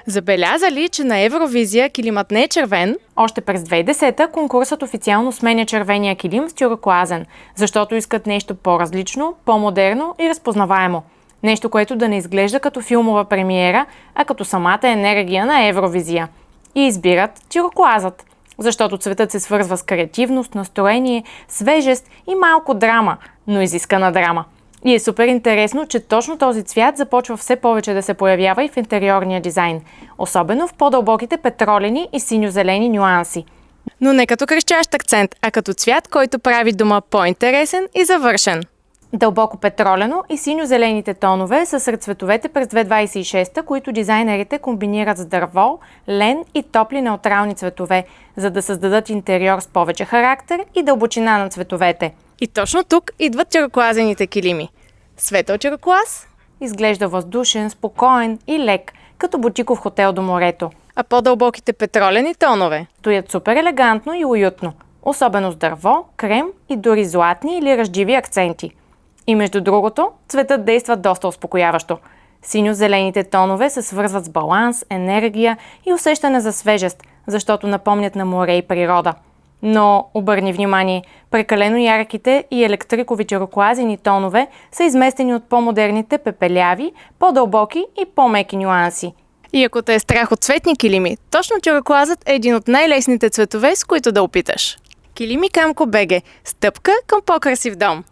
Забеляза ли, че на Евровизия килимът не е червен? Още през 2010-та конкурсът официално сменя червения килим с тюркоазен, защото искат нещо по-различно, по-модерно и разпознаваемо. Нещо, което да не изглежда като филмова премиера, а като самата енергия на Евровизия. И избират тюркоазът, защото цветът се свързва с креативност, настроение, свежест и малко драма, но изискана драма. И е супер интересно, че точно този цвят започва все повече да се появява и в интериорния дизайн, особено в по-дълбоките петролени и синьо-зелени нюанси. Но не като крещящ акцент, а като цвят, който прави дома по-интересен и завършен. Дълбоко петролено и синьо-зелените тонове са сред цветовете през 2026, които дизайнерите комбинират с дърво, лен и топли неутрални цветове, за да създадат интериор с повече характер и дълбочина на цветовете. И точно тук идват тюркоазените килими. Светъл тюркоаз изглежда въздушен, спокоен и лек, като бутиков хотел до морето. А по-дълбоките петролени тонове стоят супер елегантно и уютно, особено с дърво, крем и дори златни или ръждиви акценти. И между другото, цветът действа доста успокояващо. Синьо-зелените тонове се свързват с баланс, енергия и усещане за свежест, защото напомнят на море и природа. Но, обърни внимание, прекалено ярките и електрикови тюркоазени тонове са изместени от по-модерните пепеляви, по-дълбоки и по-меки нюанси. И ако те е страх от цветни килими, точно тюркоазът е един от най-лесните цветове, с които да опиташ. Килими Камко БГ. Стъпка към по-красив дом.